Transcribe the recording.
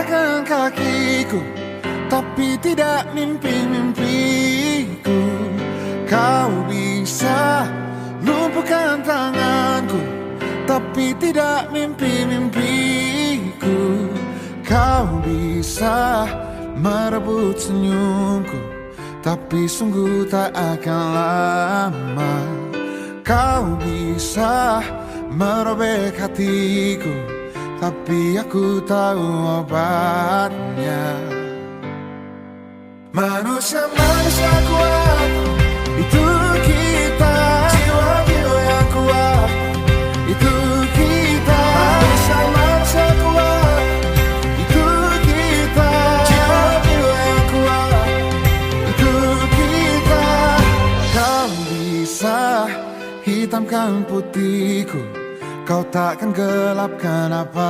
langkahkan kakiku, tapi tidak mimpi-mimpiku. Kau bisa lumpuhkan tanganku, tapi tidak mimpi-mimpiku. Kau bisa merebut senyumku, tapi sungguh tak akan lama. Kau bisa merobek hatiku, tapi aku tahu obatnya. Manusia-manusia kuat, itu kita. Jiwa-jiwa yang kuat, itu kita. Manusia-manusia kuat, itu kita. Jiwa-jiwa yang kuat, itu kita. Kau bisa hitamkan putihku, kau takkan gelapkan apa